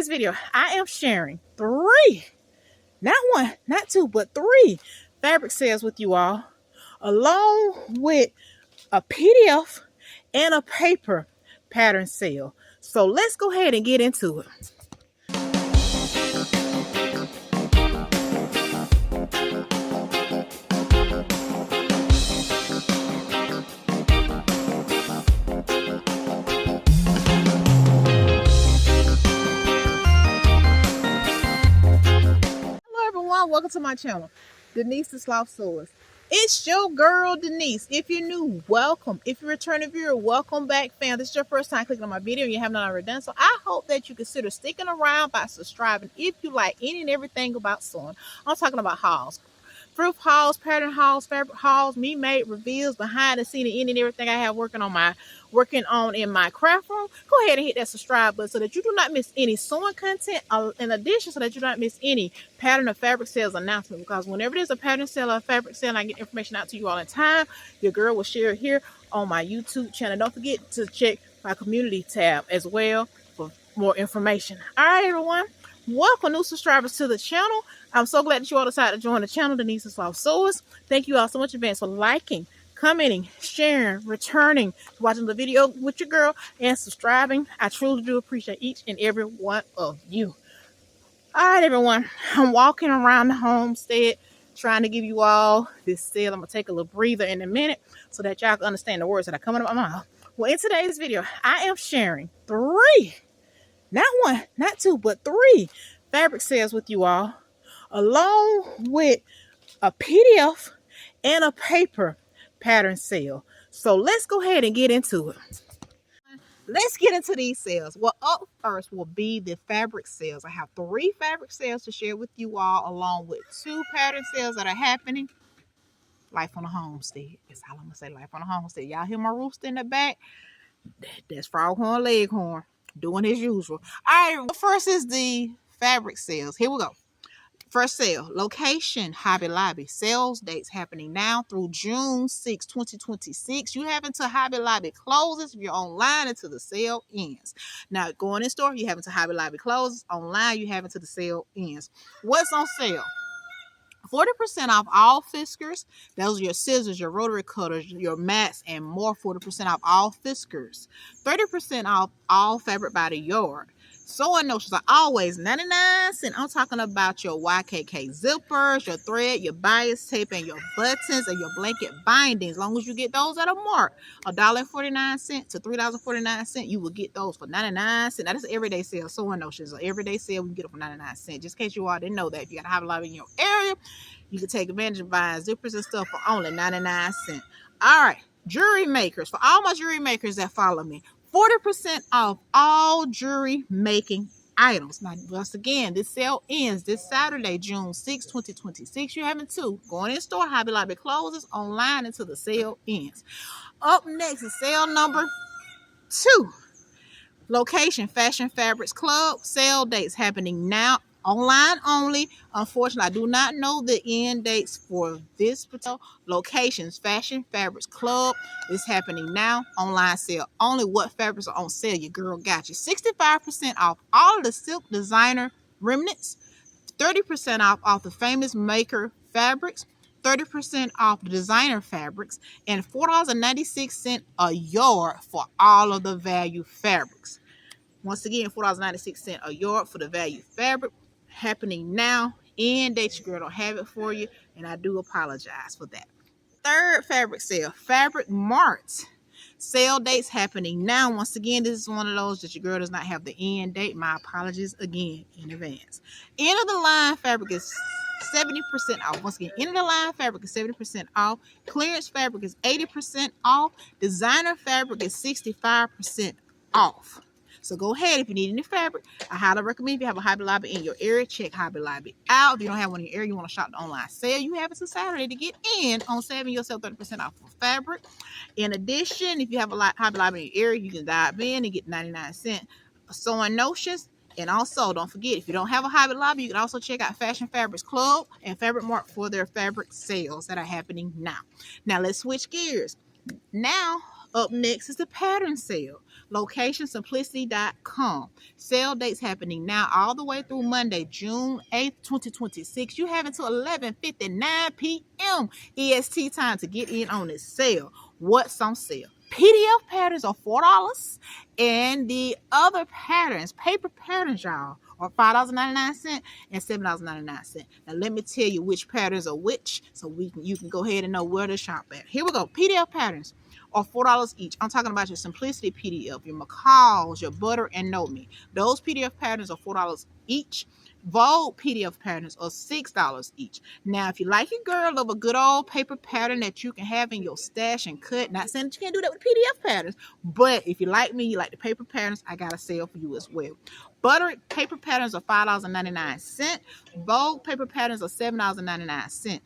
This video, I am sharing three, not one, not two, but three fabric sales with you all, along with a PDF and a paper pattern sale. So let's go ahead and get into it. Welcome to my channel, Denise the Sloth Sewist. It's your girl Denise. If you're new, welcome. If you're a returning viewer, welcome back, fam. This is your first time clicking on my video and you have not already done so. I hope that you consider sticking around by subscribing if you like any and everything about sewing. I'm talking about hauls, thrift hauls, pattern hauls, fabric hauls, me made reveals, behind the scene, and any and everything I have working on in my craft room. Go ahead and hit that subscribe button so that you do not miss any sewing content. In addition, so that you do not miss any pattern or fabric sales announcement, because whenever there's a pattern sale or a fabric sale, I get information out to you all in time. Your girl will share it here on my YouTube channel. Don't forget to check my community tab as well for more information. All right, everyone. Welcome new subscribers to the channel. I'm so glad that you all decided to join the channel, Denise the Sloth Sewist. Thank you all so much in advance for liking, commenting, sharing, returning, watching the video with your girl, and subscribing. I truly do appreciate each and every one of you. All right, everyone. I'm walking around the homestead trying to give you all this sale. I'm going to take a little breather in a minute so that y'all can understand the words that are coming out of my mouth. Well, in today's video, I am sharing three, not one, not two, but three fabric sales with you all, along with a PDF and a paper pattern sale. So let's go ahead and get into it. Let's get into these sales. Well, up first will be the fabric sales. I have three fabric sales to share with you all, along with two pattern sales that are happening. Life on the homestead. That's all I'm gonna say. Life on the homestead. Y'all hear my rooster in the back? That's Froghorn Leghorn doing his usual. All right, first is the fabric sales. Here we go. First sale, location, Hobby Lobby. Sales dates happening now through June 6, 2026. You have until Hobby Lobby closes. If you're online until the sale ends. Now, going in store, you have until Hobby Lobby closes. Online, you have until the sale ends. What's on sale? 40% off all fiskars. Those are your scissors, your rotary cutters, your mats, and more. 40% off all fiskars. 30% off all fabric by the yard. Sewing notions are always 99 cents. I'm talking about your YKK zippers, your thread, your bias tape, and your buttons, and your blanket bindings. As long as you get those at a mark, $1.49 to $3.49, you will get those for 99 cents. Now, that's an everyday sale. Sewing notions, an everyday sale, we can get it for 99 cents. Just in case you all didn't know that, if you got a Hobby Lobby in your area, you can take advantage of buying zippers and stuff for only 99 cents. All right, jewelry makers. For all my jewelry makers that follow me, 40% off all jewelry making items. Now, once again, this sale ends this Saturday, June 6, 2026. You're having two. Going in store, Hobby Lobby closes. Online until the sale ends. Up next is sale number 2. Location, Fashion Fabrics Club. Sale dates happening now. Online only. Unfortunately, I do not know the end dates for this particular locations. Fashion Fabrics Club is happening now. Online sale only. What fabrics are on sale? Your girl got you. 65% off all of the silk designer remnants. 30% off the famous maker fabrics. 30% off the designer fabrics. And $4.96 a yard for all of the value fabrics. Once again, $4.96 a yard for the value fabric. Happening now. End date, your girl don't have it for you, and I do apologize for that. Third fabric sale, Fabric Marts. Sale dates happening now. Once again, this is one of those that your girl does not have the end date. My apologies again in advance. End of the line fabric is 70% off. Once again, end of the line fabric is 70% off. Clearance fabric is 80% off. Designer fabric is 65% off. So go ahead, if you need any fabric, I highly recommend, if you have a Hobby Lobby in your area, check Hobby Lobby out. If you don't have one in your area, you want to shop the online sale, you have it till Saturday to get in on saving yourself 30% off for fabric. In addition, if you have a Hobby Lobby in your area, you can dive in and get 99 cents sewing notions. And also, don't forget, if you don't have a Hobby Lobby, you can also check out Fashion Fabrics Club and Fabric Mart for their fabric sales that are happening now. Now, let's switch gears. Now, Up next is the pattern sale. Location simplicity.com. Sale dates happening now all the way through Monday, June 8th, 2026. You have until 11:59 p.m. EST time to get in on this sale. What's on sale? PDF patterns are $4, and the other patterns, paper patterns, y'all, are $5.99 and $7.99. Now let me tell you which patterns are which, so you can go ahead and know where to shop at. Here we go. PDF patterns are $4 each. I'm talking about your Simplicity PDF, your McCall's, your Butter and Know Me. Those PDF patterns are $4 each. Vogue PDF patterns are $6 each. Now, if you like your girl of a good old paper pattern that you can have in your stash and cut, not saying that you can't do that with PDF patterns, but if you like me, you like the paper patterns, I got a sale for you as well. Butter paper patterns are $5.99. Vogue paper patterns are $7.99.